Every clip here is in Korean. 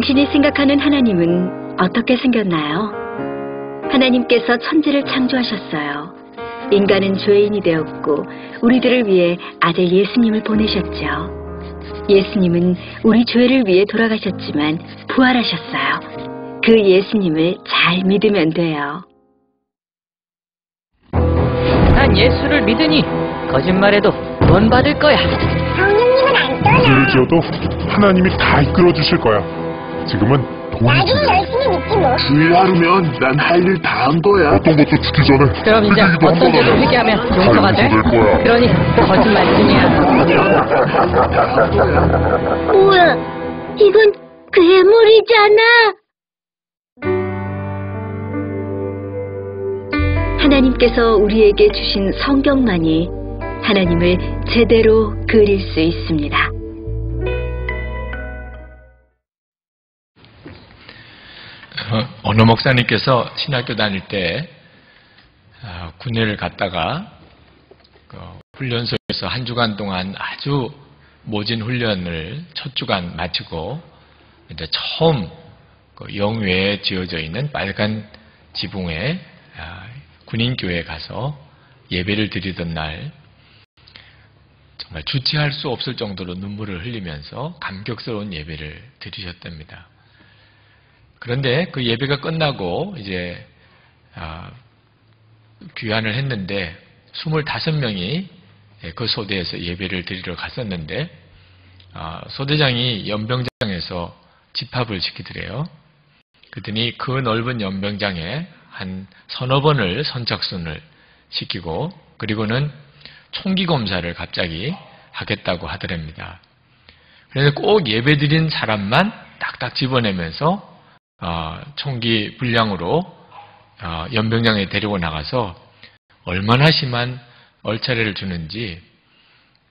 당신이 생각하는 하나님은 어떻게 생겼나요? 하나님께서 천지를 창조하셨어요. 인간은 죄인이 되었고 우리들을 위해 아들 예수님을 보내셨죠. 예수님은 우리 죄를 위해 돌아가셨지만 부활하셨어요. 그 예수님을 잘 믿으면 돼요. 난 예수를 믿으니 거짓말해도 돈 받을 거야. 성령님은 안 떠나. 죄를 지어도 하나님이 다 이끌어 주실 거야. 지금은 돈이 나중에 중요해. 열심히 믿지 뭐. 주일 하루면 난 할 일 다 한 거야. 어떤 것도 죽기 전에 그럼 이제 회개기도 어떤 한번 죄를 하면 회개하면 다 용서가 돼? 용서될 거야. 그러니 거짓말뿐이야. 뭐야? 이건 괴물이잖아. 하나님께서 우리에게 주신 성경만이 하나님을 제대로 그릴 수 있습니다. 어느 목사님께서 신학교 다닐 때 군대를 갔다가 훈련소에서 한 주간 동안 아주 모진 훈련을 첫 주간 마치고 이제 처음 영외에 지어져 있는 빨간 지붕에 군인교회에 가서 예배를 드리던 날 정말 주체할 수 없을 정도로 눈물을 흘리면서 감격스러운 예배를 드리셨답니다. 그런데 그 예배가 끝나고 이제 귀환을 했는데 25명이 그 소대에서 예배를 드리러 갔었는데 소대장이 연병장에서 집합을 시키더래요. 그랬더니 그 넓은 연병장에 한 서너 번을 선착순을 시키고 그리고는 총기 검사를 갑자기 하겠다고 하더랍니다. 그래서 꼭 예배 드린 사람만 딱딱 집어내면서 총기 분량으로 연병장에 데리고 나가서 얼마나 심한 얼차례를 주는지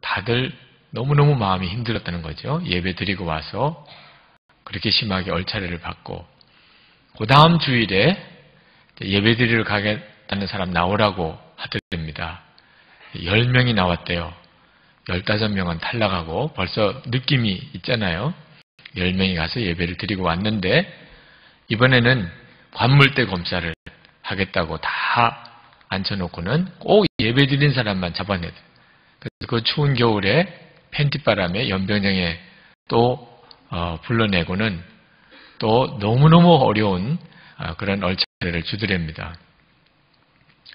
다들 너무너무 마음이 힘들었다는 거죠. 예배 드리고 와서 그렇게 심하게 얼차례를 받고 그 다음 주일에 예배 드리러 가겠다는 사람 나오라고 하더랍니다. 10명이 나왔대요. 15명은 탈락하고 벌써 느낌이 있잖아요. 10명이 가서 예배를 드리고 왔는데 이번에는 관물대 검사를 하겠다고 다 앉혀놓고는 꼭 예배 드린 사람만 잡아내요. 그래서 그 추운 겨울에 팬티바람에 연병장에 또 불러내고는 또 너무너무 어려운 그런 얼차례를 주더랍니다.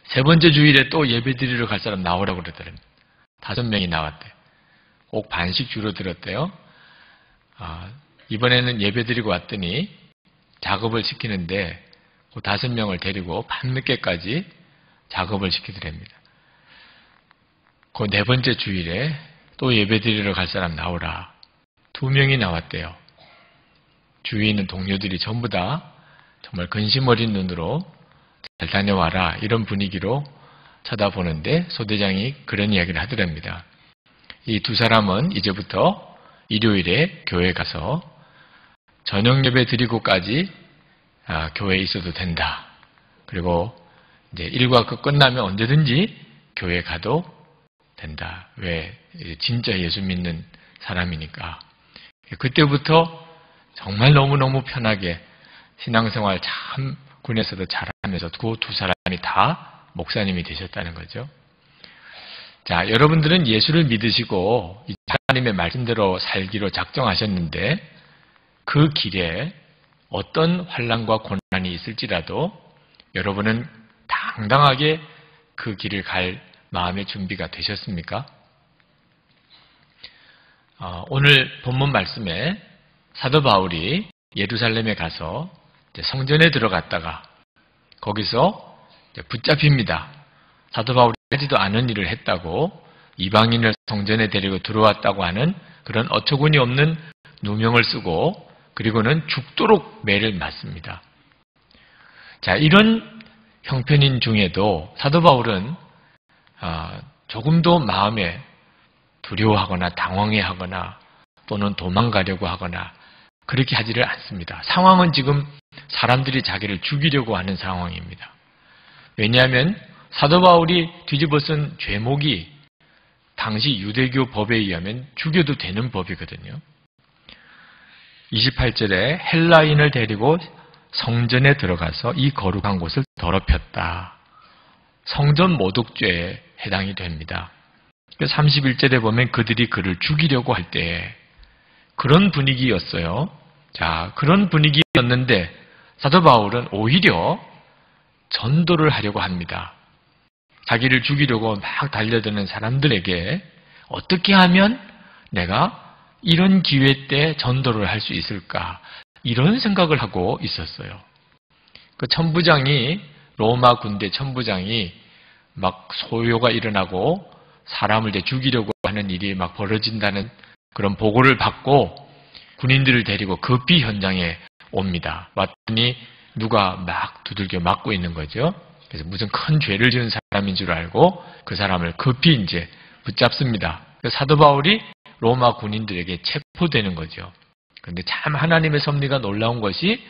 세 번째 주일에 또 예배 드리러 갈 사람 나오라고 그러더랍니다. 5명이 나왔대. 꼭 반씩 줄어들었대요. 이번에는 예배 드리고 왔더니 작업을 시키는데 그 5명을 데리고 밤늦게까지 작업을 시키더랍니다. 그 4번째 주일에 또 예배 드리러 갈 사람 나오라. 2명이 나왔대요. 주위에 있는 동료들이 전부 다 정말 근심 어린 눈으로 잘 다녀와라 이런 분위기로 쳐다보는데 소대장이 그런 이야기를 하더랍니다. 이 2 사람은 이제부터 일요일에 교회에 가서 저녁 예배 드리고까지 교회에 있어도 된다. 그리고 이제 일과 끝나면 언제든지 교회에 가도 된다. 왜? 진짜 예수 믿는 사람이니까. 그때부터 정말 너무너무 편하게 신앙생활 참 군에서도 잘하면서 그 2 사람이 다 목사님이 되셨다는 거죠. 자, 여러분들은 예수를 믿으시고 하나님의 말씀대로 살기로 작정하셨는데 그 길에 어떤 환난과 고난이 있을지라도 여러분은 당당하게 그 길을 갈 마음의 준비가 되셨습니까? 오늘 본문 말씀에 사도 바울이 예루살렘에 가서 성전에 들어갔다가 거기서 붙잡힙니다. 사도 바울이 하지도 않은 일을 했다고 이방인을 성전에 데리고 들어왔다고 하는 그런 어처구니 없는 누명을 쓰고 그리고는 죽도록 매를 맞습니다. 자, 이런 형편인 중에도 사도 바울은 조금도 마음에 두려워하거나 당황해하거나 또는 도망가려고 하거나 그렇게 하지를 않습니다. 상황은 지금 사람들이 자기를 죽이려고 하는 상황입니다. 왜냐하면 사도 바울이 뒤집어 쓴 죄목이 당시 유대교 법에 의하면 죽여도 되는 법이거든요. 28절에 헬라인을 데리고 성전에 들어가서 이 거룩한 곳을 더럽혔다. 성전 모독죄에 해당이 됩니다. 31절에 보면 그들이 그를 죽이려고 할 때 그런 분위기였어요. 자, 그런 분위기였는데 사도 바울은 오히려 전도를 하려고 합니다. 자기를 죽이려고 막 달려드는 사람들에게 어떻게 하면 내가 이런 기회 때 전도를 할 수 있을까? 이런 생각을 하고 있었어요. 그 천부장이, 로마 군대 천부장이 막 소요가 일어나고 사람을 이제 죽이려고 하는 일이 막 벌어진다는 그런 보고를 받고 군인들을 데리고 급히 현장에 옵니다. 왔더니 누가 막 두들겨 맞고 있는 거죠. 그래서 무슨 큰 죄를 지은 사람인 줄 알고 그 사람을 급히 이제 붙잡습니다. 사도 바울이 로마 군인들에게 체포되는 거죠. 그런데 참 하나님의 섭리가 놀라운 것이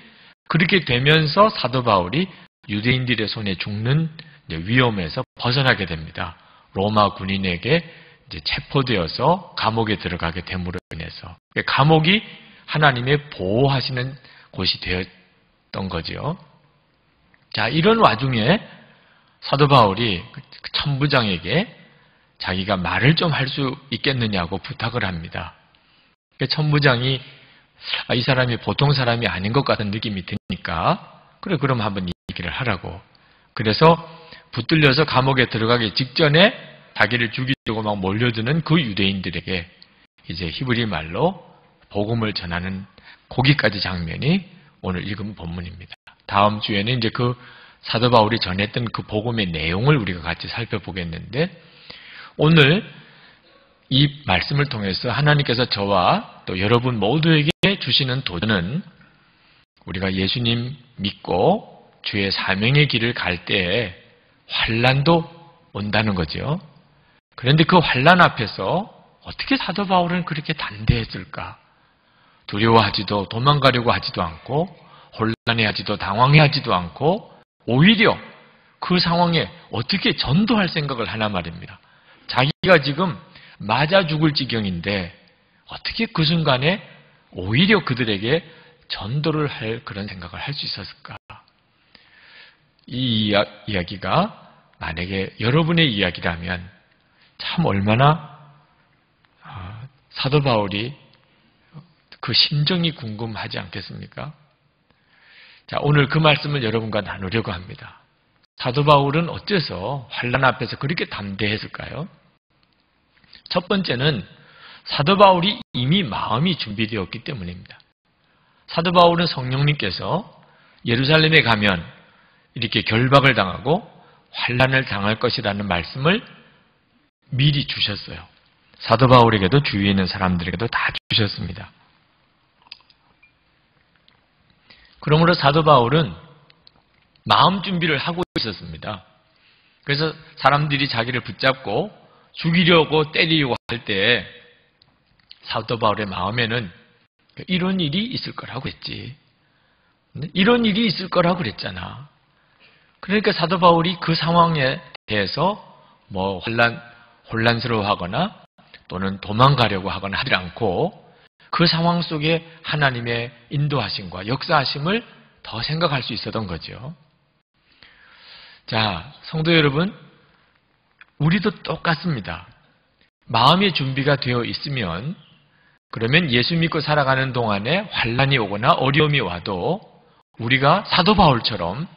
그렇게 되면서 사도 바울이 유대인들의 손에 죽는 위험에서 벗어나게 됩니다. 로마 군인에게 이제 체포되어서 감옥에 들어가게 됨으로 인해서 감옥이 하나님의 보호하시는 곳이 되었던 거죠. 자, 이런 와중에 사도 바울이 천부장에게 자기가 말을 좀 할 수 있겠느냐고 부탁을 합니다. 천부장이 이 사람이 보통 사람이 아닌 것 같은 느낌이 드니까 그래 그럼 한번 얘기를 하라고. 그래서 붙들려서 감옥에 들어가기 직전에 자기를 죽이려고 막 몰려드는 그 유대인들에게 이제 히브리 말로 복음을 전하는 거기까지 장면이 오늘 읽은 본문입니다. 다음 주에는 이제 그 사도 바울이 전했던 그 복음의 내용을 우리가 같이 살펴보겠는데 오늘 이 말씀을 통해서 하나님께서 저와 또 여러분 모두에게 주시는 도전은 우리가 예수님 믿고 주의 사명의 길을 갈 때에 환난도 온다는 거죠. 그런데 그 환난 앞에서 어떻게 사도 바울은 그렇게 담대했을까? 두려워하지도 도망가려고 하지도 않고 혼란해하지도 당황해하지도 않고 오히려 그 상황에 어떻게 전도할 생각을 하나 말입니다. 자기가 지금 맞아 죽을 지경인데 어떻게 그 순간에 오히려 그들에게 전도를 할 그런 생각을 할 수 있었을까? 이 이야기가 만약에 여러분의 이야기라면 참 얼마나 사도 바울이 그 심정이 궁금하지 않겠습니까? 자, 오늘 그 말씀을 여러분과 나누려고 합니다. 사도 바울은 어째서 환난 앞에서 그렇게 담대했을까요? 첫 번째는 사도 바울이 이미 마음이 준비되었기 때문입니다. 사도 바울은 성령님께서 예루살렘에 가면 이렇게 결박을 당하고 환난을 당할 것이라는 말씀을 미리 주셨어요. 사도 바울에게도 주위에 있는 사람들에게도 다 주셨습니다. 그러므로 사도 바울은 마음 준비를 하고 있었습니다. 그래서 사람들이 자기를 붙잡고 죽이려고 때리려고 할 때 사도 바울의 마음에는 이런 일이 있을 거라고 했지. 이런 일이 있을 거라고 그랬잖아. 그러니까 사도 바울이 그 상황에 대해서 뭐 혼란스러워하거나 또는 도망가려고 하거나 하지 않고 그 상황 속에 하나님의 인도하심과 역사하심을 더 생각할 수 있었던 거죠. 자, 성도 여러분, 우리도 똑같습니다. 마음의 준비가 되어 있으면 그러면 예수 믿고 살아가는 동안에 환난이 오거나 어려움이 와도 우리가 사도 바울처럼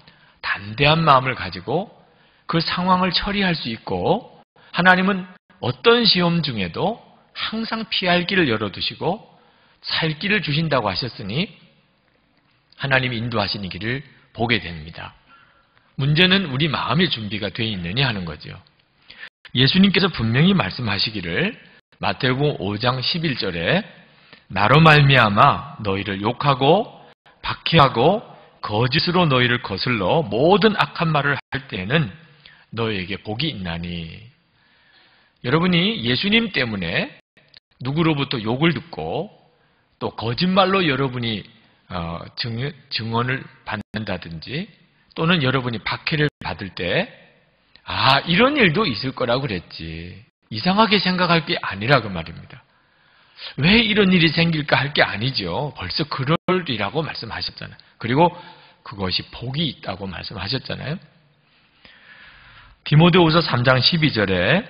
담대한 마음을 가지고 그 상황을 처리할 수 있고 하나님은 어떤 시험 중에도 항상 피할 길을 열어두시고 살 길을 주신다고 하셨으니 하나님이 인도하시는 길을 보게 됩니다. 문제는 우리 마음의 준비가 되어 있느냐 하는 거죠. 예수님께서 분명히 말씀하시기를 마태복음 5장 11절에 나로 말미암아 너희를 욕하고 박해하고 거짓으로 너희를 거슬러 모든 악한 말을 할 때에는 너희에게 복이 있나니. 여러분이 예수님 때문에 누구로부터 욕을 듣고 또 거짓말로 여러분이 증언을 받는다든지 또는 여러분이 박해를 받을 때 이런 일도 있을 거라고 그랬지. 이상하게 생각할 게 아니라 그 말입니다. 왜 이런 일이 생길까 할 게 아니죠. 벌써 그럴이라고 말씀하셨잖아요. 그리고 그것이 복이 있다고 말씀하셨잖아요. 디모데후서 3장 12절에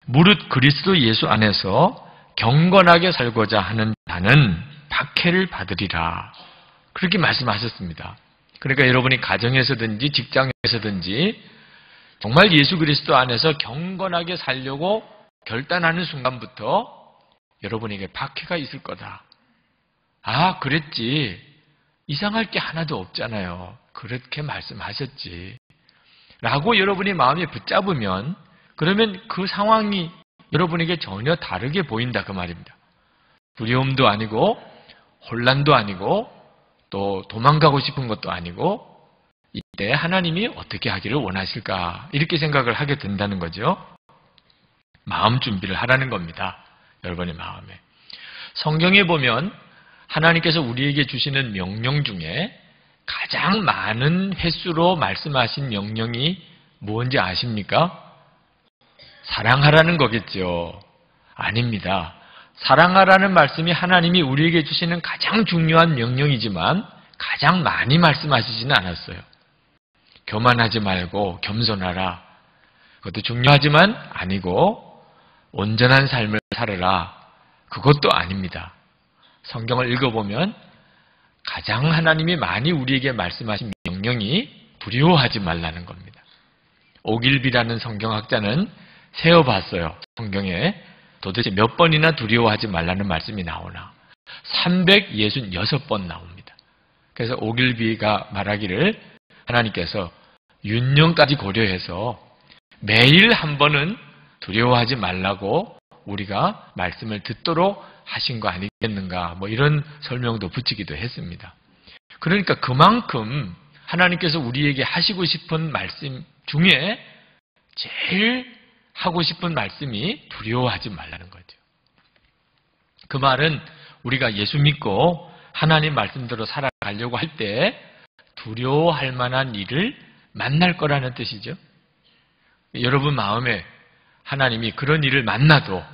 무릇 그리스도 예수 안에서 경건하게 살고자 하는 자는 박해를 받으리라. 그렇게 말씀하셨습니다. 그러니까 여러분이 가정에서든지 직장에서든지 정말 예수 그리스도 안에서 경건하게 살려고 결단하는 순간부터 여러분에게 박해가 있을 거다. 아, 그랬지. 이상할 게 하나도 없잖아요. 그렇게 말씀하셨지. 라고 여러분이 마음에 붙잡으면 그러면 그 상황이 여러분에게 전혀 다르게 보인다 그 말입니다. 두려움도 아니고 혼란도 아니고 또 도망가고 싶은 것도 아니고 이때 하나님이 어떻게 하기를 원하실까 이렇게 생각을 하게 된다는 거죠. 마음 준비를 하라는 겁니다. 여러분의 마음에. 성경에 보면 하나님께서 우리에게 주시는 명령 중에 가장 많은 횟수로 말씀하신 명령이 뭔지 아십니까? 사랑하라는 거겠죠. 아닙니다. 사랑하라는 말씀이 하나님이 우리에게 주시는 가장 중요한 명령이지만 가장 많이 말씀하시지는 않았어요. 교만하지 말고 겸손하라. 그것도 중요하지만 아니고 온전한 삶을 살아라. 그것도 아닙니다. 성경을 읽어보면 가장 하나님이 많이 우리에게 말씀하신 명령이 두려워하지 말라는 겁니다. 오길비라는 성경학자는 세어봤어요. 성경에 도대체 몇 번이나 두려워하지 말라는 말씀이 나오나 366번 나옵니다. 그래서 오길비가 말하기를 하나님께서 윤년까지 고려해서 매일 한 번은 두려워하지 말라고 우리가 말씀을 듣도록 하신 거 아니겠는가 뭐 이런 설명도 붙이기도 했습니다. 그러니까 그만큼 하나님께서 우리에게 하시고 싶은 말씀 중에 제일 하고 싶은 말씀이 두려워하지 말라는 거죠. 그 말은 우리가 예수 믿고 하나님 말씀대로 살아가려고 할 때 두려워할 만한 일을 만날 거라는 뜻이죠. 여러분 마음에 하나님이 그런 일을 만나도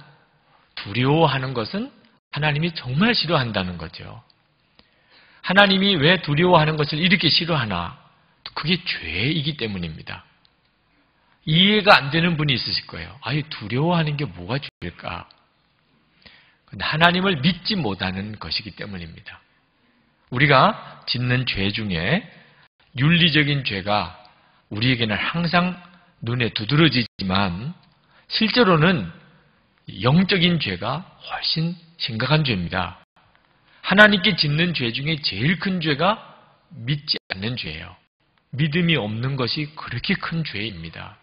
두려워하는 것은 하나님이 정말 싫어한다는 거죠. 하나님이 왜 두려워하는 것을 이렇게 싫어하나? 그게 죄이기 때문입니다. 이해가 안 되는 분이 있으실 거예요. 아예 두려워하는 게 뭐가 죄일까? 하나님을 믿지 못하는 것이기 때문입니다. 우리가 짓는 죄 중에 윤리적인 죄가 우리에게는 항상 눈에 두드러지지만 실제로는 영적인 죄가 훨씬 심각한 죄입니다. 하나님께 짓는 죄 중에 제일 큰 죄가 믿지 않는 죄예요. 믿음이 없는 것이 그렇게 큰 죄입니다.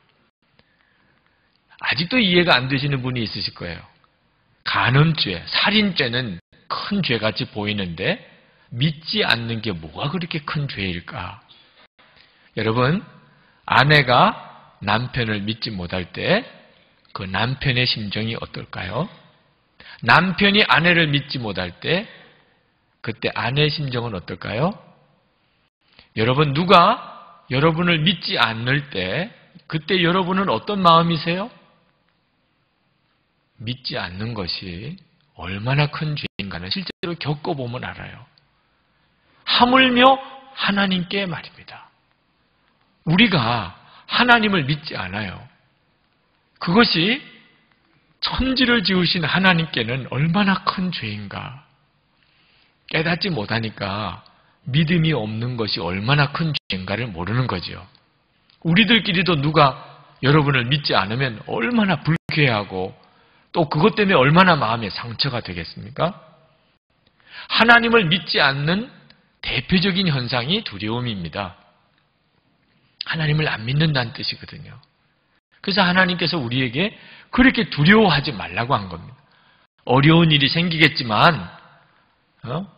아직도 이해가 안 되시는 분이 있으실 거예요. 간음죄, 살인죄는 큰 죄같이 보이는데 믿지 않는 게 뭐가 그렇게 큰 죄일까? 여러분, 아내가 남편을 믿지 못할 때 그 남편의 심정이 어떨까요? 남편이 아내를 믿지 못할 때 그때 아내의 심정은 어떨까요? 여러분, 누가 여러분을 믿지 않을 때 그때 여러분은 어떤 마음이세요? 믿지 않는 것이 얼마나 큰 죄인가는 실제로 겪어보면 알아요. 하물며 하나님께 말입니다. 우리가 하나님을 믿지 않아요. 그것이 천지를 지으신 하나님께는 얼마나 큰 죄인가. 깨닫지 못하니까 믿음이 없는 것이 얼마나 큰 죄인가를 모르는 거죠. 우리들끼리도 누가 여러분을 믿지 않으면 얼마나 불쾌하고 또 그것 때문에 얼마나 마음에 상처가 되겠습니까? 하나님을 믿지 않는 대표적인 현상이 두려움입니다. 하나님을 안 믿는다는 뜻이거든요. 그래서 하나님께서 우리에게 그렇게 두려워하지 말라고 한 겁니다. 어려운 일이 생기겠지만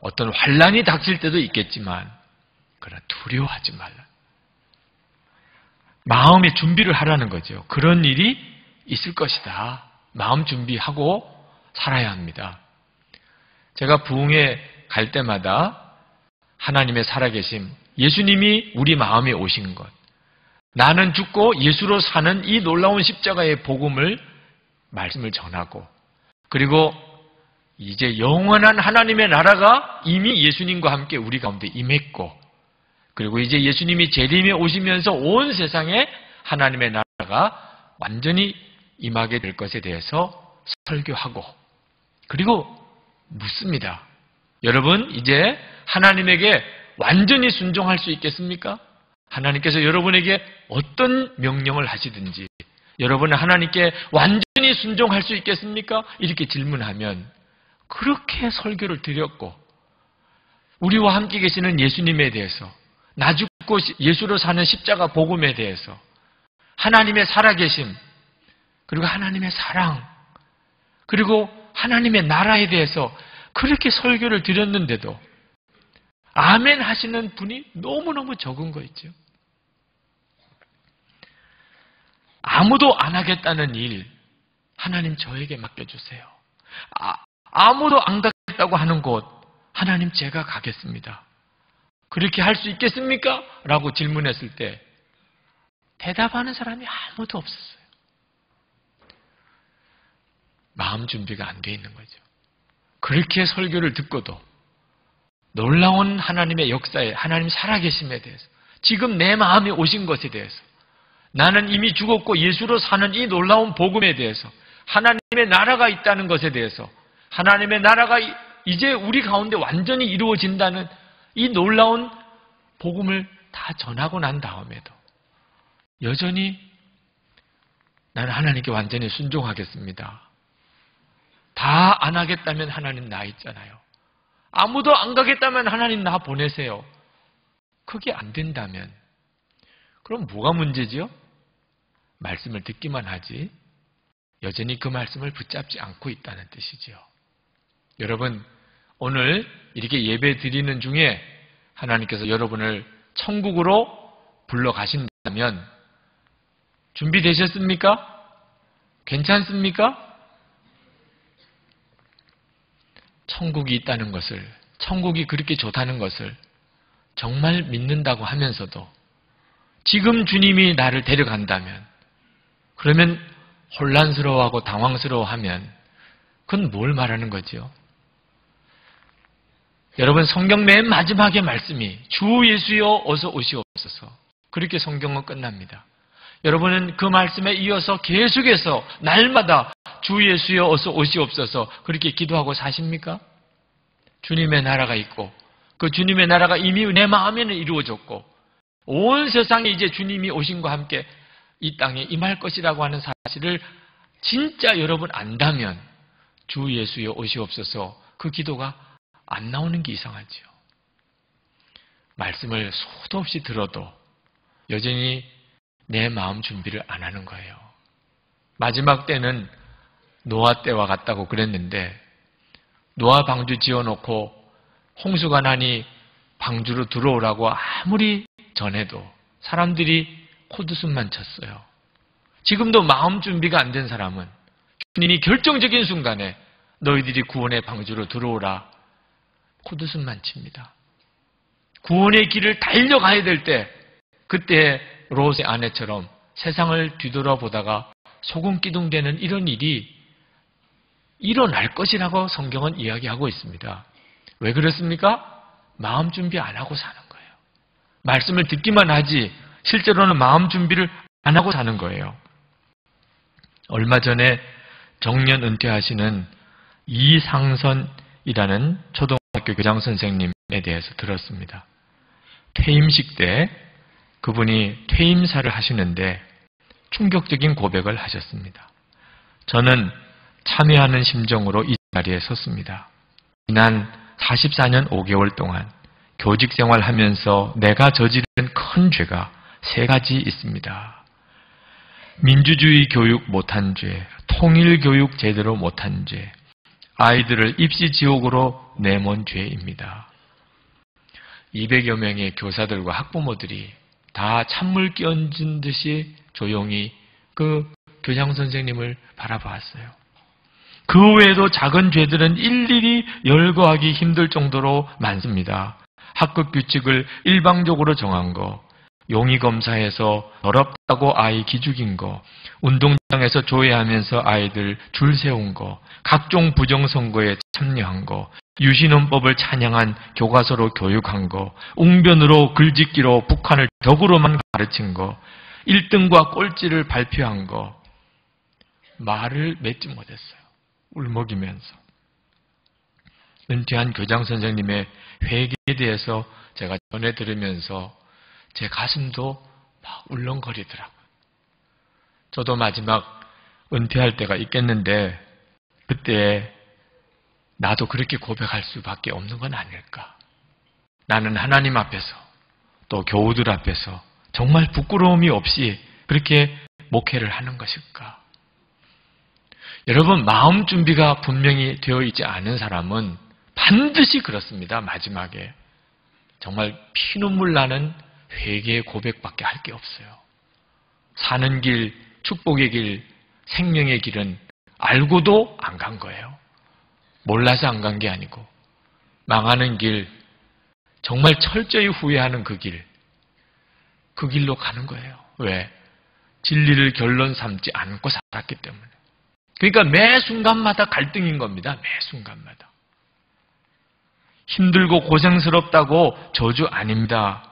어떤 환란이 닥칠 때도 있겠지만 그러나 두려워하지 말라. 마음의 준비를 하라는 거죠. 그런 일이 있을 것이다. 마음 준비하고 살아야 합니다. 제가 부흥회 갈 때마다 하나님의 살아계심, 예수님이 우리 마음에 오신 것, 나는 죽고 예수로 사는 이 놀라운 십자가의 복음을 말씀을 전하고 그리고 이제 영원한 하나님의 나라가 이미 예수님과 함께 우리 가운데 임했고, 그리고 이제 예수님이 재림에 오시면서 온 세상에 하나님의 나라가 완전히 임하게 될 것에 대해서 설교하고, 그리고 묻습니다. 여러분, 이제 하나님에게 완전히 순종할 수 있겠습니까? 하나님께서 여러분에게 어떤 명령을 하시든지 여러분은 하나님께 완전히 순종할 수 있겠습니까? 이렇게 질문하면 그렇게 설교를 드렸고, 우리와 함께 계시는 예수님에 대해서, 나 죽고 예수로 사는 십자가 복음에 대해서, 하나님의 살아계심, 그리고 하나님의 사랑, 그리고 하나님의 나라에 대해서 그렇게 설교를 드렸는데도 아멘 하시는 분이 너무너무 적은 거 있죠. 아무도 안 하겠다는 일, 하나님 저에게 맡겨주세요. 아무도 안 가겠다고 하는 곳, 하나님 제가 가겠습니다. 그렇게 할 수 있겠습니까? 라고 질문했을 때 대답하는 사람이 아무도 없었어요. 마음 준비가 안 돼 있는 거죠. 그렇게 설교를 듣고도 놀라운 하나님의 역사에, 하나님 살아계심에 대해서, 지금 내 마음에 오신 것에 대해서, 나는 이미 죽었고 예수로 사는 이 놀라운 복음에 대해서, 하나님의 나라가 있다는 것에 대해서, 하나님의 나라가 이제 우리 가운데 완전히 이루어진다는 이 놀라운 복음을 다 전하고 난 다음에도 여전히 나는 하나님께 완전히 순종하겠습니다. 다 안 하겠다면 하나님 나 있잖아요. 아무도 안 가겠다면 하나님 나 보내세요. 그게 안 된다면 그럼 뭐가 문제지요? 말씀을 듣기만 하지 여전히 그 말씀을 붙잡지 않고 있다는 뜻이지요. 여러분, 오늘 이렇게 예배 드리는 중에 하나님께서 여러분을 천국으로 불러가신다면 준비되셨습니까? 괜찮습니까? 천국이 있다는 것을, 천국이 그렇게 좋다는 것을 정말 믿는다고 하면서도 지금 주님이 나를 데려간다면, 그러면 혼란스러워하고 당황스러워하면 그건 뭘 말하는 거죠? 여러분, 성경 맨 마지막의 말씀이 주 예수여 어서 오시옵소서, 그렇게 성경은 끝납니다. 여러분은 그 말씀에 이어서 계속해서 날마다 주 예수여 어서 오시옵소서 그렇게 기도하고 사십니까? 주님의 나라가 있고 그 주님의 나라가 이미 내 마음에는 이루어졌고 온 세상에 이제 주님이 오심과 함께 이 땅에 임할 것이라고 하는 사실을 진짜 여러분 안다면 주 예수여 오시옵소서 그 기도가 안 나오는 게 이상하죠. 말씀을 수도 없이 들어도 여전히 내 마음 준비를 안 하는 거예요. 마지막 때는 노아 때와 같다고 그랬는데 노아 방주 지어놓고 홍수가 나니 방주로 들어오라고 아무리 전해도 사람들이 콧웃음만 쳤어요. 지금도 마음 준비가 안 된 사람은 주님이 결정적인 순간에 너희들이 구원의 방주로 들어오라 콧웃음만 칩니다. 구원의 길을 달려가야 될 때 그때 롯의 아내처럼 세상을 뒤돌아보다가 소금 기둥되는 이런 일이 일어날 것이라고 성경은 이야기하고 있습니다. 왜 그렇습니까? 마음 준비 안 하고 사는 거예요. 말씀을 듣기만 하지 실제로는 마음 준비를 안 하고 사는 거예요. 얼마 전에 정년 은퇴하시는 이상선이라는 초등학교 교장 선생님에 대해서 들었습니다. 퇴임식 때 그분이 퇴임사를 하시는데 충격적인 고백을 하셨습니다. 저는 참회하는 심정으로 이 자리에 섰습니다. 지난 44년 5개월 동안 교직 생활하면서 내가 저지른 큰 죄가 3가지 있습니다. 민주주의 교육 못한 죄, 통일 교육 제대로 못한 죄, 아이들을 입시 지옥으로 내몬 죄입니다. 200여 명의 교사들과 학부모들이 다 찬물 끼얹은 듯이 조용히 그 교장 선생님을 바라봤어요. 그 외에도 작은 죄들은 일일이 열거하기 힘들 정도로 많습니다. 학급 규칙을 일방적으로 정한 거, 용의 검사에서 더럽다고 아이 기죽인 거, 운동장에서 조회하면서 아이들 줄 세운 거, 각종 부정선거에 참여한 거, 유신헌법을 찬양한 교과서로 교육한 거, 웅변으로 글짓기로 북한을 덕으로만 가르친 거, 1등과 꼴찌를 발표한 거, 말을 맺지 못했어요. 울먹이면서. 은퇴한 교장 선생님의 회개에 대해서 제가 전해 들으면서 제 가슴도 막 울렁거리더라고요. 저도 마지막 은퇴할 때가 있겠는데 그때 나도 그렇게 고백할 수밖에 없는 건 아닐까. 나는 하나님 앞에서 또 교우들 앞에서 정말 부끄러움이 없이 그렇게 목회를 하는 것일까. 여러분, 마음 준비가 분명히 되어 있지 않은 사람은 반드시 그렇습니다. 마지막에 정말 피눈물 나는 회개의 고백밖에 할 게 없어요. 사는 길, 축복의 길, 생명의 길은 알고도 안 간 거예요. 몰라서 안 간 게 아니고 망하는 길, 정말 철저히 후회하는 그 길로 가는 거예요. 왜? 진리를 결론 삼지 않고 살았기 때문에. 그러니까 매 순간마다 갈등인 겁니다. 매 순간마다. 힘들고 고생스럽다고 저주 아닙니다.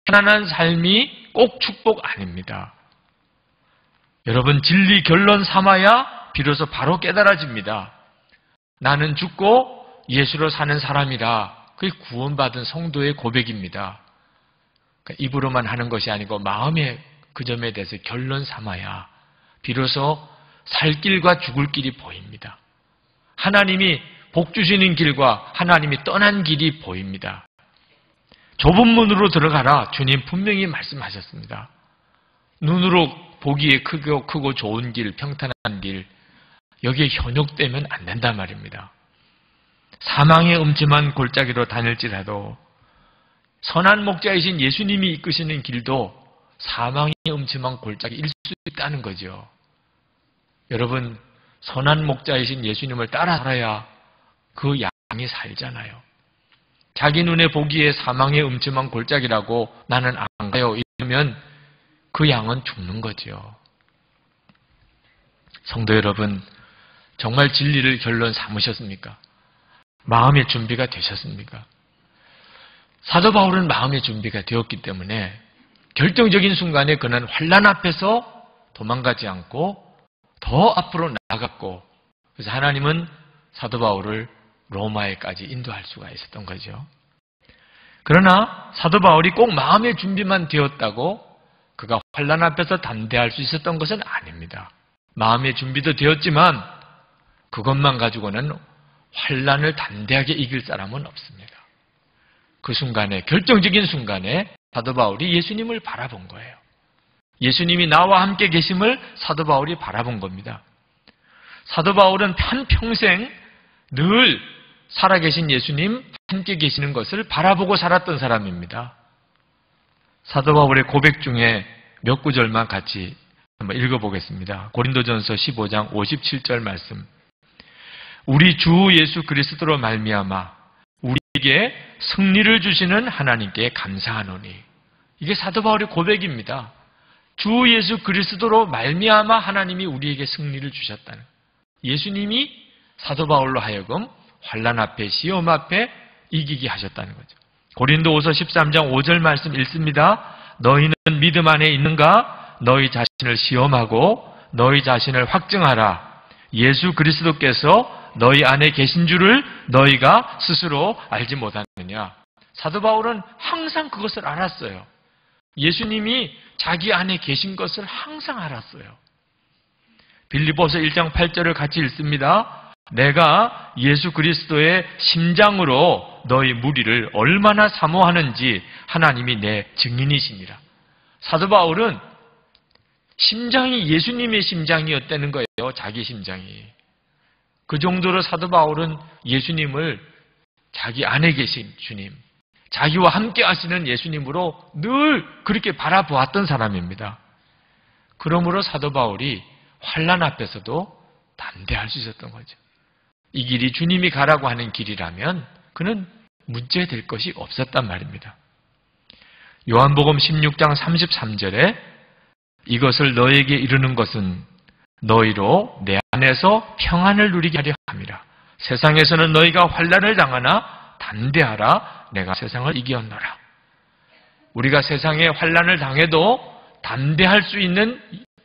편안한 삶이 꼭 축복 아닙니다. 여러분, 진리 결론 삼아야 비로소 바로 깨달아집니다. 나는 죽고 예수로 사는 사람이라. 그게 구원받은 성도의 고백입니다. 그러니까 입으로만 하는 것이 아니고 마음의 그 점에 대해서 결론 삼아야 비로소 살 길과 죽을 길이 보입니다. 하나님이 복 주시는 길과 하나님이 떠난 길이 보입니다. 좁은 문으로 들어가라. 주님 분명히 말씀하셨습니다. 눈으로 보기에 크고 좋은 길, 평탄한 길, 여기에 현혹되면 안 된단 말입니다. 사망의 음침한 골짜기로 다닐지라도 선한 목자이신 예수님이 이끄시는 길도 사망의 음침한 골짜기일 수 있다는 거죠. 여러분, 선한 목자이신 예수님을 따라 살아야 그 양이 살잖아요. 자기 눈에 보기에 사망의 음침한 골짜기라고 나는 안 가요 이러면 그 양은 죽는 거죠. 성도 여러분, 정말 진리를 결론 삼으셨습니까? 마음의 준비가 되셨습니까? 사도 바울은 마음의 준비가 되었기 때문에 결정적인 순간에 그는 환난 앞에서 도망가지 않고 더 앞으로 나아갔고, 그래서 하나님은 사도 바울을 로마에까지 인도할 수가 있었던 거죠. 그러나 사도 바울이 꼭 마음의 준비만 되었다고 그가 환난 앞에서 담대할 수 있었던 것은 아닙니다. 마음의 준비도 되었지만 그것만 가지고는 환난을 담대하게 이길 사람은 없습니다. 그 순간에, 결정적인 순간에 사도 바울이 예수님을 바라본 거예요. 예수님이 나와 함께 계심을 사도 바울이 바라본 겁니다. 사도 바울은 한평생 늘 살아계신 예수님 함께 계시는 것을 바라보고 살았던 사람입니다. 사도 바울의 고백 중에 몇 구절만 같이 한번 읽어보겠습니다. 고린도전서 15장 57절 말씀. 우리 주 예수 그리스도로 말미암아 우리에게 승리를 주시는 하나님께 감사하노니. 이게 사도 바울의 고백입니다. 주 예수 그리스도로 말미암아 하나님이 우리에게 승리를 주셨다는, 예수님이 사도 바울로 하여금 환난 앞에, 시험 앞에 이기게 하셨다는 거죠. 고린도후서 13장 5절 말씀 읽습니다. 너희는 믿음 안에 있는가? 너희 자신을 시험하고 너희 자신을 확증하라. 예수 그리스도께서 너희 안에 계신 줄을 너희가 스스로 알지 못하느냐. 사도 바울은 항상 그것을 알았어요. 예수님이 자기 안에 계신 것을 항상 알았어요. 빌립보서 1장 8절을 같이 읽습니다. 내가 예수 그리스도의 심장으로 너희 무리를 얼마나 사모하는지 하나님이 내 증인이시니라. 사도 바울은 심장이 예수님의 심장이었다는 거예요. 자기 심장이. 그 정도로 사도 바울은 예수님을 자기 안에 계신 주님, 자기와 함께 하시는 예수님으로 늘 그렇게 바라보았던 사람입니다. 그러므로 사도 바울이 환난 앞에서도 담대할 수 있었던 거죠. 이 길이 주님이 가라고 하는 길이라면 그는 문제될 것이 없었단 말입니다. 요한복음 16장 33절에 이것을 너에게 이르는 것은 너희로 내 안에서 평안을 누리게 하려 함이라. 세상에서는 너희가 환난을 당하나 담대하라. 내가 세상을 이기었노라. 우리가 세상에 환난을 당해도 담대할 수 있는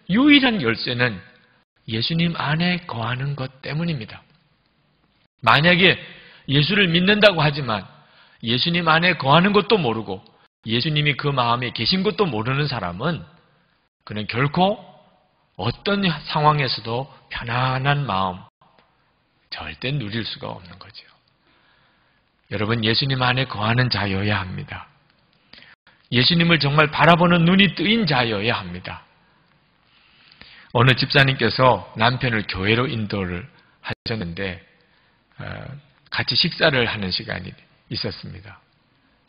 유일한 열쇠는 예수님 안에 거하는 것 때문입니다. 만약에 예수를 믿는다고 하지만 예수님 안에 거하는 것도 모르고 예수님이 그 마음에 계신 것도 모르는 사람은 그는 결코 어떤 상황에서도 편안한 마음 절대 누릴 수가 없는 거죠. 여러분, 예수님 안에 거하는 자여야 합니다. 예수님을 정말 바라보는 눈이 뜨인 자여야 합니다. 어느 집사님께서 남편을 교회로 인도를 하셨는데 같이 식사를 하는 시간이 있었습니다.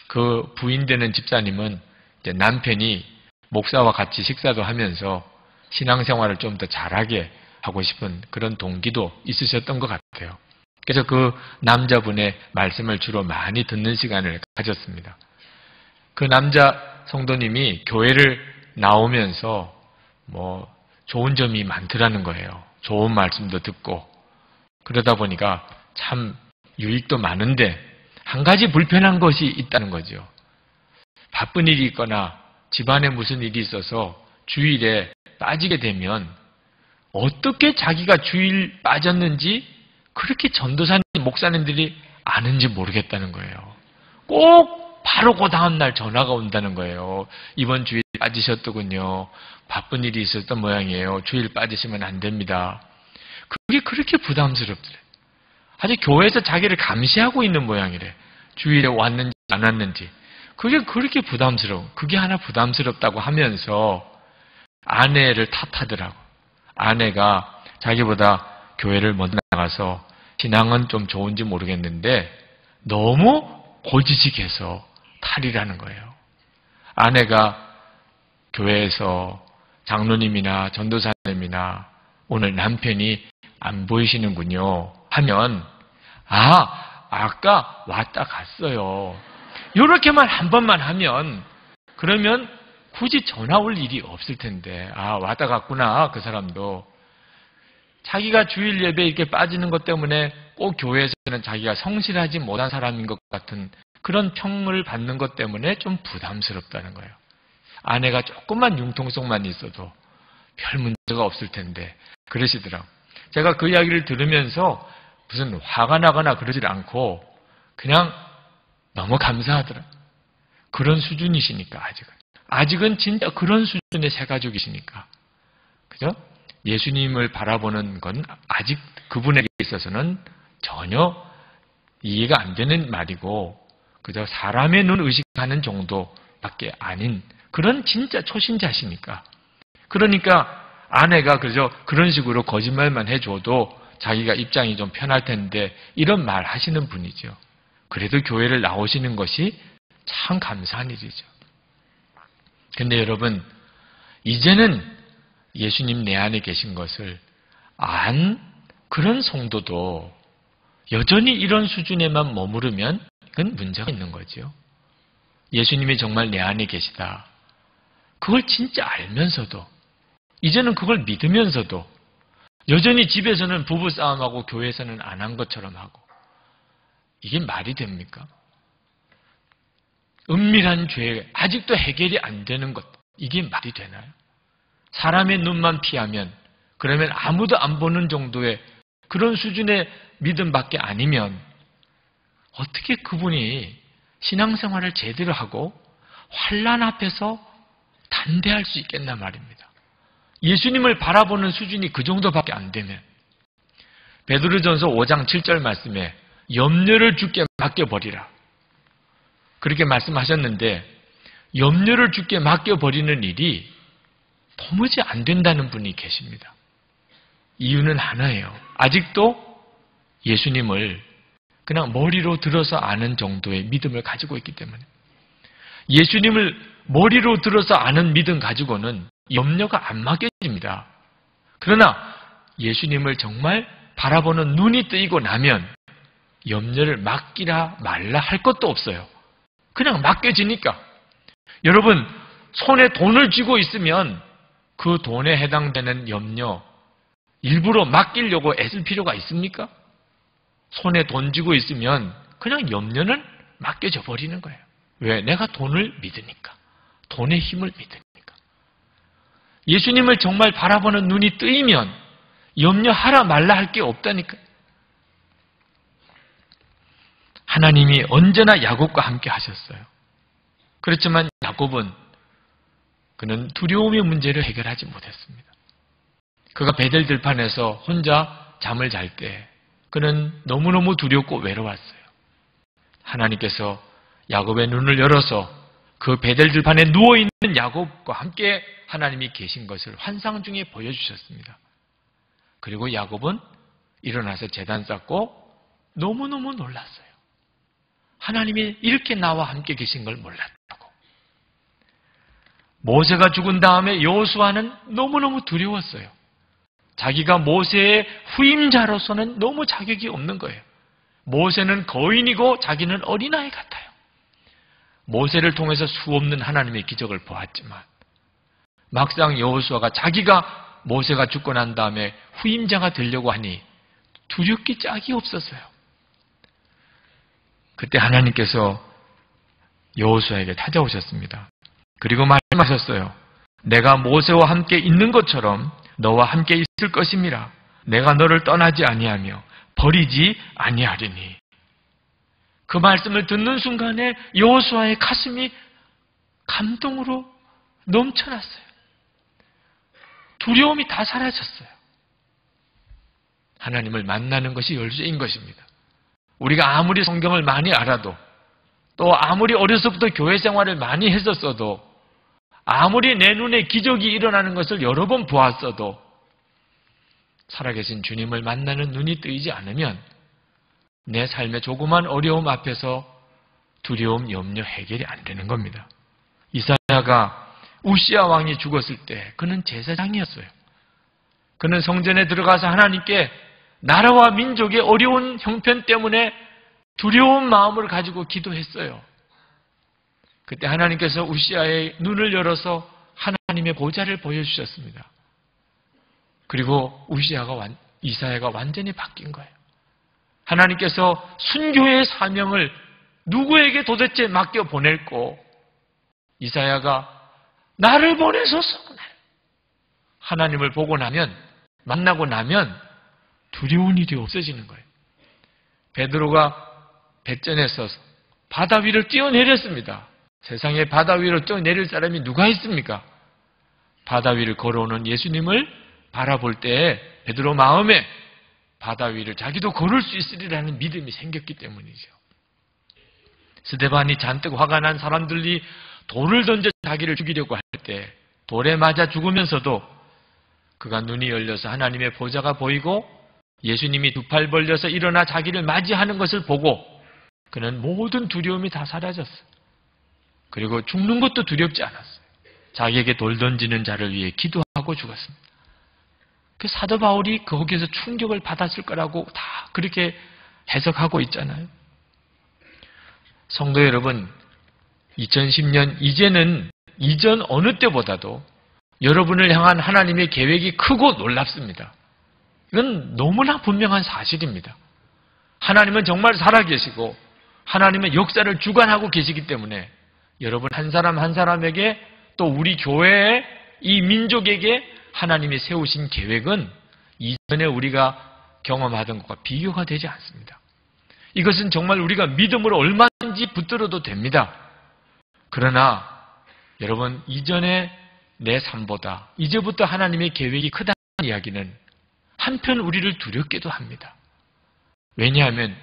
그 부인되는 집사님은 이제 남편이 목사와 같이 식사도 하면서 신앙생활을 좀 더 잘하게 하고 싶은 그런 동기도 있으셨던 것 같아요. 그래서 그 남자분의 말씀을 주로 많이 듣는 시간을 가졌습니다. 그 남자 성도님이 교회를 나오면서 좋은 점이 많더라는 거예요. 좋은 말씀도 듣고 그러다 보니까 참 유익도 많은데 한 가지 불편한 것이 있다는 거죠. 바쁜 일이 있거나 집안에 무슨 일이 있어서 주일에 빠지게 되면 어떻게 자기가 주일 빠졌는지 그렇게 전도사님, 목사님들이 아는지 모르겠다는 거예요. 꼭 바로 그 다음날 전화가 온다는 거예요. 이번 주일 빠지셨더군요. 바쁜 일이 있었던 모양이에요. 주일 빠지시면 안 됩니다. 그게 그렇게 부담스럽더래. 아직 교회에서 자기를 감시하고 있는 모양이래. 주일에 왔는지 안 왔는지. 그게 그렇게 부담스러워. 그게 하나 부담스럽다고 하면서 아내를 탓하더라고. 아내가 자기보다 교회를 먼저 나가서 신앙은 좀 좋은지 모르겠는데 너무 고지식해서 탈이라는 거예요. 아내가 교회에서 장로님이나 전도사님이나 오늘 남편이 안 보이시는군요 하면 아까 왔다 갔어요. 이렇게만 한 번만 하면 그러면 굳이 전화 올 일이 없을 텐데 왔다 갔구나. 그 사람도 자기가 주일 예배 이렇게 빠지는 것 때문에 꼭 교회에서는 자기가 성실하지 못한 사람인 것 같은 그런 평을 받는 것 때문에 좀 부담스럽다는 거예요. 아내가 조금만 융통성만 있어도 별 문제가 없을 텐데 그러시더라고요. 제가 그 이야기를 들으면서 무슨 화가 나거나 그러질 않고 그냥 너무 감사하더라고요. 그런 수준이시니까 아직은 진짜 그런 수준의 새 가족이시니까. 그죠? 예수님을 바라보는 건 아직 그분에게 있어서는 전혀 이해가 안 되는 말이고 그저 사람의 눈 의식하는 정도밖에 아닌 그런 진짜 초신자시니까. 그러니까 아내가 그저 그런 식으로 거짓말만 해줘도 자기가 입장이 좀 편할 텐데 이런 말 하시는 분이죠. 그래도 교회를 나오시는 것이 참 감사한 일이죠. 근데 여러분, 이제는 예수님 내 안에 계신 것을 안 그런 성도도 여전히 이런 수준에만 머무르면 그건 문제가 있는 거죠. 예수님이 정말 내 안에 계시다. 그걸 진짜 알면서도 이제는 그걸 믿으면서도 여전히 집에서는 부부싸움하고 교회에서는 안 한 것처럼 하고 이게 말이 됩니까? 은밀한 죄, 아직도 해결이 안 되는 것, 이게 말이 되나요? 사람의 눈만 피하면, 그러면 아무도 안 보는 정도의 그런 수준의 믿음밖에 아니면 어떻게 그분이 신앙생활을 제대로 하고 환난 앞에서 담대할 수 있겠나 말입니다. 예수님을 바라보는 수준이 그 정도밖에 안 되면 베드로전서 5장 7절 말씀에 염려를 주께 맡겨버리라. 그렇게 말씀하셨는데 염려를 주께 맡겨버리는 일이 도무지 안 된다는 분이 계십니다. 이유는 하나예요. 아직도 예수님을 그냥 머리로 들어서 아는 정도의 믿음을 가지고 있기 때문에 예수님을 머리로 들어서 아는 믿음 가지고는 염려가 안 맡겨집니다. 그러나 예수님을 정말 바라보는 눈이 뜨이고 나면 염려를 맡기라 말라 할 것도 없어요. 그냥 맡겨지니까 여러분, 손에 돈을 쥐고 있으면 그 돈에 해당되는 염려, 일부러 맡기려고 애쓸 필요가 있습니까? 손에 돈 쥐고 있으면 그냥 염려는 맡겨져 버리는 거예요. 왜? 내가 돈을 믿으니까. 돈의 힘을 믿으니까. 예수님을 정말 바라보는 눈이 뜨이면 염려하라 말라 할 게 없다니까요. 하나님이 언제나 야곱과 함께 하셨어요. 그렇지만 야곱은 그는 두려움의 문제를 해결하지 못했습니다. 그가 베델 들판에서 혼자 잠을 잘 때 그는 너무너무 두렵고 외로웠어요. 하나님께서 야곱의 눈을 열어서 그 베델 들판에 누워있는 야곱과 함께 하나님이 계신 것을 환상 중에 보여주셨습니다. 그리고 야곱은 일어나서 제단 쌓고 너무너무 놀랐어요. 하나님이 이렇게 나와 함께 계신 걸 몰랐다고. 모세가 죽은 다음에 여호수아는 너무너무 두려웠어요. 자기가 모세의 후임자로서는 너무 자격이 없는 거예요. 모세는 거인이고 자기는 어린아이 같아요. 모세를 통해서 수없는 하나님의 기적을 보았지만 막상 여호수아가 자기가 모세가 죽고 난 다음에 후임자가 되려고 하니 두렵기 짝이 없었어요. 그때 하나님께서 여호수아에게 찾아오셨습니다. 그리고 말씀하셨어요. 내가 모세와 함께 있는 것처럼 너와 함께 있을 것임이라. 내가 너를 떠나지 아니하며 버리지 아니하리니. 그 말씀을 듣는 순간에 여호수아의 가슴이 감동으로 넘쳐났어요. 두려움이 다 사라졌어요. 하나님을 만나는 것이 열쇠인 것입니다. 우리가 아무리 성경을 많이 알아도 또 아무리 어려서부터 교회 생활을 많이 했었어도 아무리 내 눈에 기적이 일어나는 것을 여러 번 보았어도 살아계신 주님을 만나는 눈이 뜨이지 않으면 내 삶의 조그만 어려움 앞에서 두려움, 염려 해결이 안 되는 겁니다. 이사야가 우시야 왕이 죽었을 때 그는 제사장이었어요. 그는 성전에 들어가서 하나님께 나라와 민족의 어려운 형편 때문에 두려운 마음을 가지고 기도했어요. 그때 하나님께서 우시야의 눈을 열어서 하나님의 보좌를 보여주셨습니다. 그리고 이사야가 완전히 바뀐 거예요. 하나님께서 순교의 사명을 누구에게 도대체 맡겨 보낼고 이사야가 나를 보내소서 하나님을 보고 나면 만나고 나면 두려운 일이 없어지는 거예요. 베드로가 배전에서 바다 위를 뛰어내렸습니다. 세상에 바다 위로 뛰어내릴 사람이 누가 있습니까? 바다 위를 걸어오는 예수님을 바라볼 때 베드로 마음에 바다 위를 자기도 걸을 수 있으리라는 믿음이 생겼기 때문이죠. 스데반이 잔뜩 화가 난 사람들이 돌을 던져 자기를 죽이려고 할 때 돌에 맞아 죽으면서도 그가 눈이 열려서 하나님의 보좌가 보이고 예수님이 두 팔 벌려서 일어나 자기를 맞이하는 것을 보고 그는 모든 두려움이 다 사라졌어요. 그리고 죽는 것도 두렵지 않았어요. 자기에게 돌 던지는 자를 위해 기도하고 죽었습니다. 그 사도 바울이 거기에서 충격을 받았을 거라고 다 그렇게 해석하고 있잖아요. 성도 여러분, 2010년 이제는 이전 어느 때보다도 여러분을 향한 하나님의 계획이 크고 놀랍습니다. 이건 너무나 분명한 사실입니다. 하나님은 정말 살아계시고 하나님은 역사를 주관하고 계시기 때문에 여러분 한 사람 한 사람에게 또 우리 교회에 이 민족에게 하나님이 세우신 계획은 이전에 우리가 경험하던 것과 비교가 되지 않습니다. 이것은 정말 우리가 믿음으로 얼마든지 붙들어도 됩니다. 그러나 여러분 이전에 내 삶보다 이제부터 하나님의 계획이 크다는 이야기는 한편 우리를 두렵기도 합니다. 왜냐하면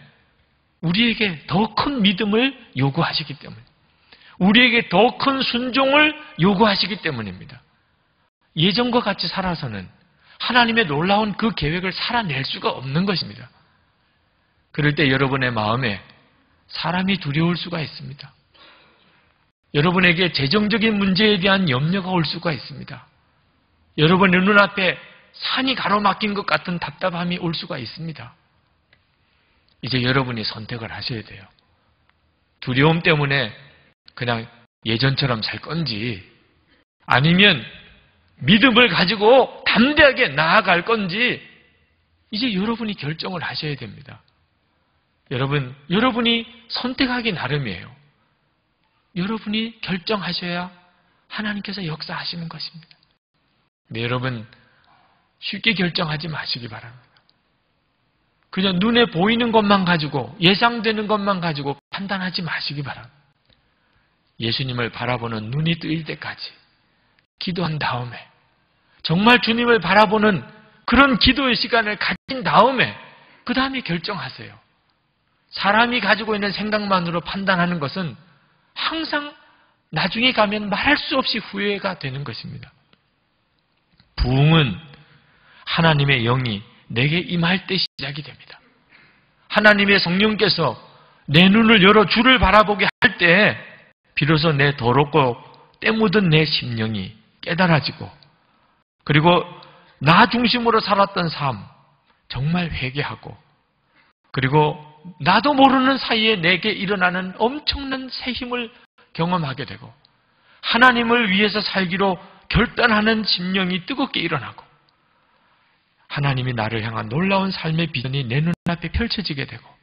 우리에게 더 큰 믿음을 요구하시기 때문에 우리에게 더 큰 순종을 요구하시기 때문입니다. 예전과 같이 살아서는 하나님의 놀라운 그 계획을 살아낼 수가 없는 것입니다. 그럴 때 여러분의 마음에 사람이 두려울 수가 있습니다. 여러분에게 재정적인 문제에 대한 염려가 올 수가 있습니다. 여러분의 눈앞에 산이 가로막힌 것 같은 답답함이 올 수가 있습니다. 이제 여러분이 선택을 하셔야 돼요. 두려움 때문에 그냥 예전처럼 살 건지, 아니면 믿음을 가지고 담대하게 나아갈 건지 이제 여러분이 결정을 하셔야 됩니다. 여러분이 선택하기 나름이에요. 여러분이 결정하셔야 하나님께서 역사하시는 것입니다. 네, 여러분 쉽게 결정하지 마시기 바랍니다. 그냥 눈에 보이는 것만 가지고, 예상되는 것만 가지고 판단하지 마시기 바랍니다. 예수님을 바라보는 눈이 뜨일 때까지 기도한 다음에, 정말 주님을 바라보는 그런 기도의 시간을 가진 다음에 그 다음에 결정하세요. 사람이 가지고 있는 생각만으로 판단하는 것은 항상 나중에 가면 말할 수 없이 후회가 되는 것입니다. 부흥은 하나님의 영이 내게 임할 때 시작이 됩니다. 하나님의 성령께서 내 눈을 열어 주를 바라보게 할 때 비로소 내 더럽고 때 묻은 내 심령이 깨달아지고, 그리고 나 중심으로 살았던 삶 정말 회개하고, 그리고 나도 모르는 사이에 내게 일어나는 엄청난 새 힘을 경험하게 되고, 하나님을 위해서 살기로 결단하는 심령이 뜨겁게 일어나고, 하나님이 나를 향한 놀라운 삶의 비전이 내 눈앞에 펼쳐지게 되고,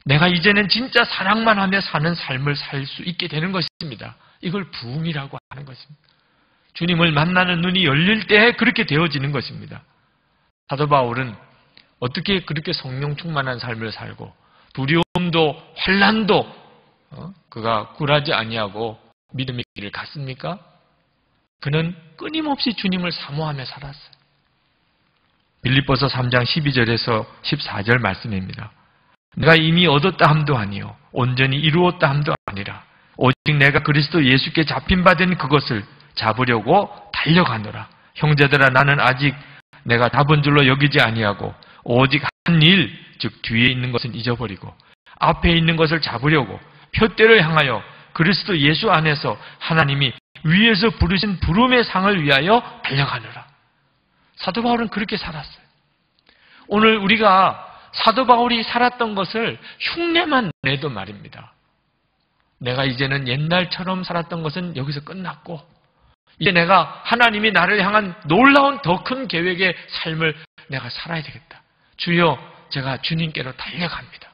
내가 이제는 진짜 사랑만 하며 사는 삶을 살 수 있게 되는 것입니다. 이걸 부흥이라고 하는 것입니다. 주님을 만나는 눈이 열릴 때 그렇게 되어지는 것입니다. 사도 바울은 어떻게 그렇게 성령 충만한 삶을 살고 두려움도 환난도 그가 굴하지 아니하고 믿음의 길을 갔습니까? 그는 끊임없이 주님을 사모하며 살았어요. 빌립보서 3장 12절에서 14절 말씀입니다. 내가 이미 얻었다 함도 아니요 온전히 이루었다 함도 아니라 오직 내가 그리스도 예수께 잡힌 바 된 그것을 잡으려고 달려가노라. 형제들아, 나는 아직 내가 잡은 줄로 여기지 아니하고 오직 한 일, 즉 뒤에 있는 것은 잊어버리고 앞에 있는 것을 잡으려고 표대를 향하여 그리스도 예수 안에서 하나님이 위에서 부르신 부름의 상을 위하여 달려가노라. 사도 바울은 그렇게 살았어요. 오늘 우리가 사도 바울이 살았던 것을 흉내만 내도 말입니다. 내가 이제는 옛날처럼 살았던 것은 여기서 끝났고, 이제 내가 하나님이 나를 향한 놀라운 더 큰 계획의 삶을 내가 살아야 되겠다. 주여, 제가 주님께로 달려갑니다.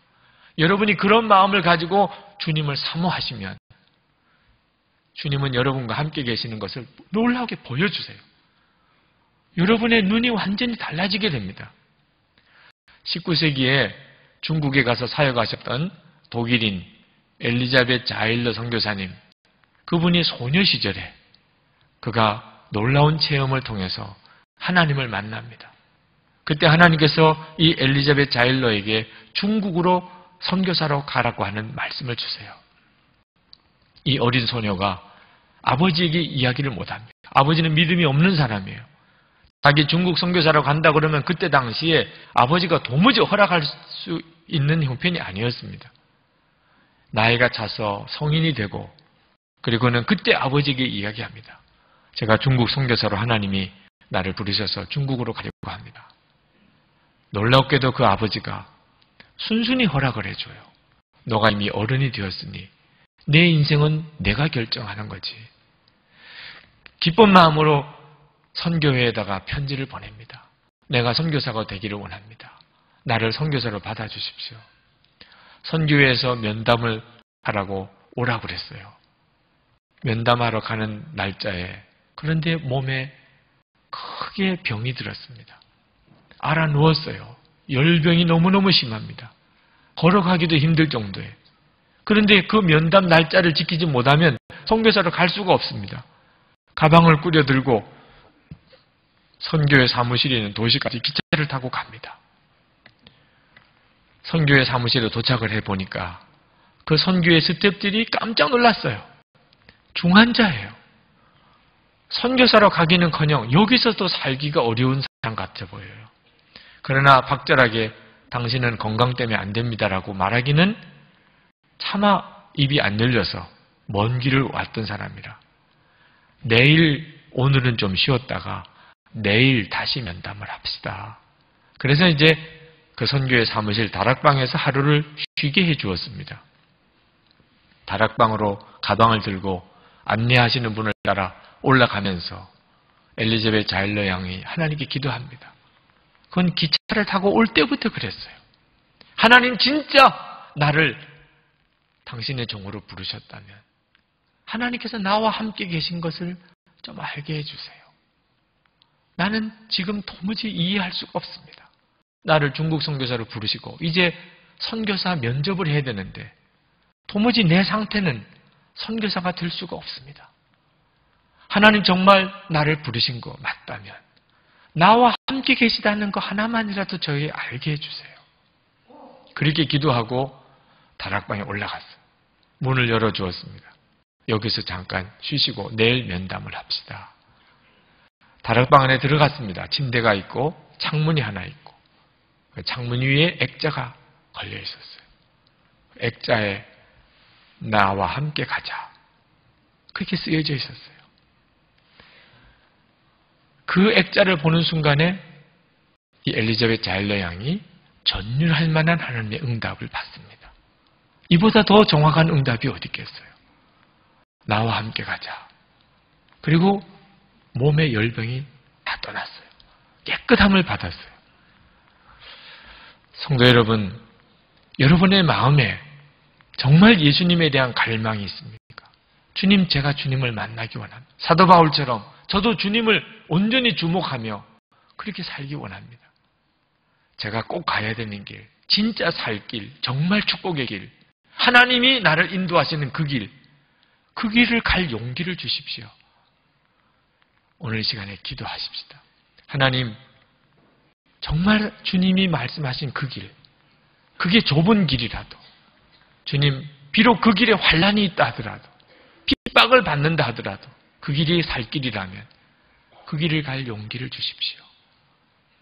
여러분이 그런 마음을 가지고 주님을 사모하시면 주님은 여러분과 함께 계시는 것을 놀라게 보여주세요. 여러분의 눈이 완전히 달라지게 됩니다. 19세기에 중국에 가서 사역하셨던 독일인 엘리자베트 자일러 선교사님, 그분이 소녀 시절에 그가 놀라운 체험을 통해서 하나님을 만납니다. 그때 하나님께서 이 엘리자베트 자일러에게 중국으로 선교사로 가라고 하는 말씀을 주세요. 이 어린 소녀가 아버지에게 이야기를 못합니다. 아버지는 믿음이 없는 사람이에요. 자기 중국 선교사로 간다 그러면 그때 당시에 아버지가 도무지 허락할 수 있는 형편이 아니었습니다. 나이가 차서 성인이 되고, 그리고는 그때 아버지에게 이야기합니다. 제가 중국 선교사로 하나님이 나를 부르셔서 중국으로 가려고 합니다. 놀랍게도 그 아버지가 순순히 허락을 해줘요. 너가 이미 어른이 되었으니 내 인생은 내가 결정하는 거지. 기쁜 마음으로 선교회에다가 편지를 보냅니다. 내가 선교사가 되기를 원합니다. 나를 선교사로 받아주십시오. 선교회에서 면담을 하라고 오라고 그랬어요. 면담하러 가는 날짜에, 그런데 몸에 크게 병이 들었습니다. 알아 누웠어요. 열병이 너무너무 심합니다. 걸어가기도 힘들 정도에. 그런데 그 면담 날짜를 지키지 못하면 선교사로 갈 수가 없습니다. 가방을 꾸려들고 선교회 사무실에 있는 도시까지 기차를 타고 갑니다. 선교회 사무실에 도착을 해보니까 그 선교회 스태프들이 깜짝 놀랐어요. 중환자예요. 선교사로 가기는커녕 여기서도 살기가 어려운 사람 같아 보여요. 그러나 박절하게 당신은 건강 때문에 안 됩니다라고 말하기는 차마 입이 안 열려서 먼 길을 왔던 사람이라. 내일, 오늘은 좀 쉬었다가 내일 다시 면담을 합시다. 그래서 이제 그 선교회 사무실 다락방에서 하루를 쉬게 해 주었습니다. 다락방으로 가방을 들고 안내하시는 분을 따라 올라가면서 엘리자벳 자일러 양이 하나님께 기도합니다. 그건 기차를 타고 올 때부터 그랬어요. 하나님 진짜 나를 당신의 종으로 부르셨다면 하나님께서 나와 함께 계신 것을 좀 알게 해주세요. 나는 지금 도무지 이해할 수가 없습니다. 나를 중국 선교사로 부르시고 이제 선교사 면접을 해야 되는데 도무지 내 상태는 선교사가 될 수가 없습니다. 하나님 정말 나를 부르신 거 맞다면 나와 함께 계시다는 거 하나만이라도 저희 알게 해주세요. 그렇게 기도하고 다락방에 올라갔어요. 문을 열어주었습니다. 여기서 잠깐 쉬시고 내일 면담을 합시다. 다락방 안에 들어갔습니다. 침대가 있고 창문이 하나 있고 창문 위에 액자가 걸려 있었어요. 액자에 나와 함께 가자. 그렇게 쓰여져 있었어요. 그 액자를 보는 순간에 이 엘리자벳 자일러 양이 전율할 만한 하나님의 응답을 받습니다. 이보다 더 정확한 응답이 어디 있겠어요? 나와 함께 가자. 그리고 몸의 열병이 다 떠났어요. 깨끗함을 받았어요. 성도 여러분, 여러분의 마음에 정말 예수님에 대한 갈망이 있습니까? 주님, 제가 주님을 만나기 원합니다. 사도 바울처럼 저도 주님을 온전히 주목하며 그렇게 살기 원합니다. 제가 꼭 가야 되는 길, 진짜 살 길, 정말 축복의 길, 하나님이 나를 인도하시는 그 길을 갈 용기를 주십시오. 오늘 이 시간에 기도하십시다. 하나님, 정말 주님이 말씀하신 그 길, 그게 좁은 길이라도, 주님, 비록 그 길에 환난이 있다 하더라도, 핍박을 받는다 하더라도, 그 길이 살 길이라면 그 길을 갈 용기를 주십시오.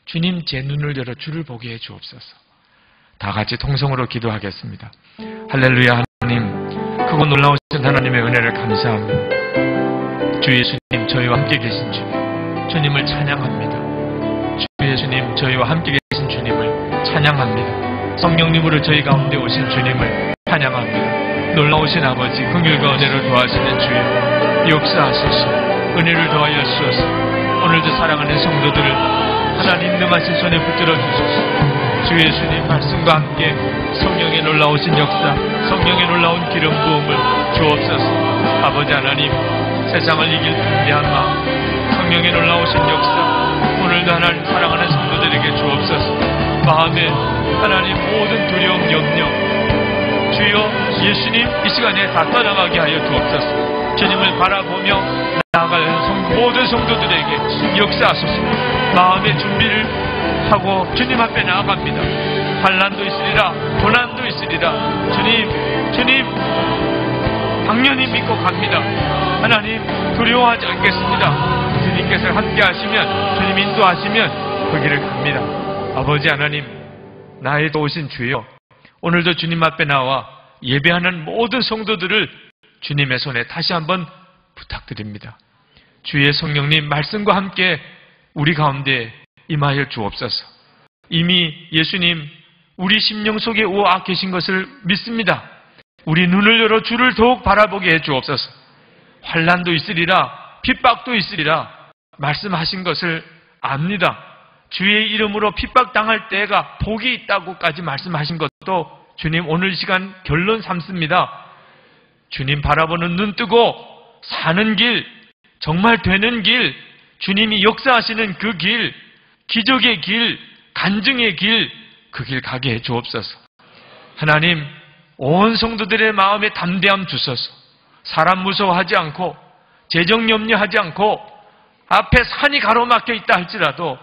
주님, 제 눈을 열어 주를 보게 해 주옵소서. 다 같이 통성으로 기도하겠습니다. 할렐루야. 하나님, 크고 놀라우신 하나님의 은혜를 감사합니다. 주 예수님, 저희와 함께 계신 주님, 주님을 찬양합니다. 주 예수님, 저희와 함께 계신 주님을 찬양합니다. 성령님으로 저희 가운데 오신 주님을 찬양합니다. 놀라우신 아버지, 긍휼과 은혜를 더하시는 주여, 역사하소서. 은혜를 더하여 주소서. 오늘도 사랑하는 성도들을 하나님 능하신 손에 붙들어 주소서. 주 예수님 말씀과 함께 성령의 놀라우신 역사, 성령의 놀라운 기름 부음을 주옵소서. 아버지 하나님, 세상을 이길 담대한 마음, 성령의 놀라우신 역사, 오늘도 하나님 사랑하는 성도들에게 주옵소서. 마음에 하나님 모든 두려움, 염려, 주여 예수님 이 시간에 다 떠나가게 하여 주옵소서. 주님을 바라보며 나아갈 모든 성도들에게 역사하소서. 마음의 준비를 하고 주님 앞에 나아갑니다. 환난도 있으리라, 고난도 있으리라. 주님 당연히 믿고 갑니다. 하나님, 두려워하지 않겠습니다. 주님께서 함께 하시면, 주님 인도하시면 그 길을 갑니다. 아버지 하나님, 나의 도우신 주여, 오늘도 주님 앞에 나와 예배하는 모든 성도들을 주님의 손에 다시 한번 부탁드립니다. 주의 성령님 말씀과 함께 우리 가운데 임하여 주옵소서. 이미 예수님 우리 심령 속에 우아 계신 것을 믿습니다. 우리 눈을 열어 주를 더욱 바라보게 해 주옵소서. 환난도 있으리라, 핍박도 있으리라 말씀하신 것을 압니다. 주의 이름으로 핍박당할 때가 복이 있다고까지 말씀하신 것도 주님 오늘 시간 결론 삼습니다. 주님 바라보는 눈 뜨고 사는 길, 정말 되는 길, 주님이 역사하시는 그 길, 기적의 길, 간증의 길, 그 길 가게 해 주옵소서. 하나님, 온 성도들의 마음에 담대함 주소서. 사람 무서워하지 않고, 재정 염려하지 않고, 앞에 산이 가로막혀 있다 할지라도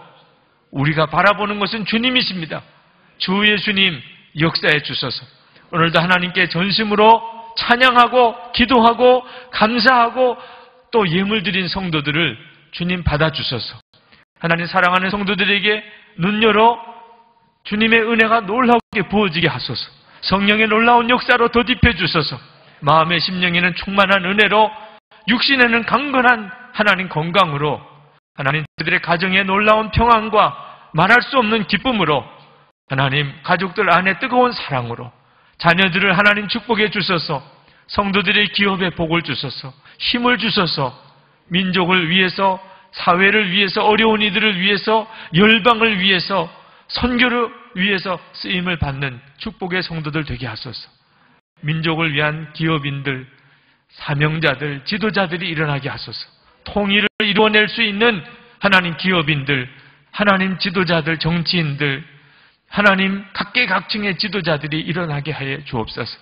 우리가 바라보는 것은 주님이십니다. 주 예수님 역사해 주소서. 오늘도 하나님께 전심으로 찬양하고 기도하고 감사하고 또 예물 드린 성도들을 주님 받아주소서. 하나님 사랑하는 성도들에게 눈 열어 주님의 은혜가 놀랍게 부어지게 하소서. 성령의 놀라운 역사로 덧입혀 주소서. 마음의 심령에는 충만한 은혜로, 육신에는 강건한 하나님 건강으로, 하나님 그들의 가정에 놀라운 평안과 말할 수 없는 기쁨으로, 하나님 가족들 안에 뜨거운 사랑으로 자녀들을 하나님 축복해 주소서. 성도들의 기업에 복을 주소서, 힘을 주소서, 민족을 위해서, 사회를 위해서, 어려운 이들을 위해서, 열방을 위해서, 선교를 위해서 쓰임을 받는 축복의 성도들 되게 하소서. 민족을 위한 기업인들, 사명자들, 지도자들이 일어나게 하소서. 통일을 이루어낼 수 있는 하나님 기업인들, 하나님 지도자들, 정치인들, 하나님 각계각층의 지도자들이 일어나게 하여 주옵소서.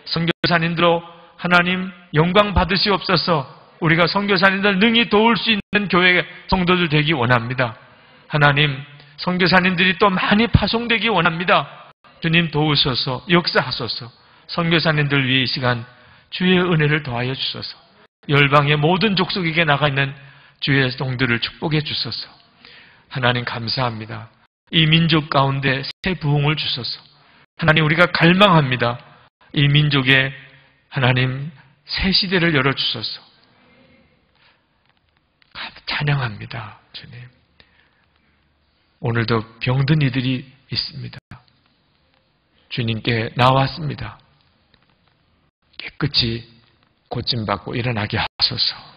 선교사님들로 하나님 영광 받으시옵소서. 우리가 선교사님들 능히 도울 수 있는 교회 성도들 되기 원합니다. 하나님, 선교사님들이 또 많이 파송되기 원합니다. 주님 도우셔서 역사하소서. 선교사님들 위해 이 시간 주의 은혜를 더하여 주소서. 열방의 모든 족속에게 나가 있는 주의 성도들을 축복해 주소서. 하나님 감사합니다. 이 민족 가운데 새 부흥을 주소서. 하나님 우리가 갈망합니다. 이 민족에 하나님 새 시대를 열어주소서. 찬양합니다. 주님. 오늘도 병든 이들이 있습니다. 주님께 나왔습니다. 깨끗이 고침받고 일어나게 하소서.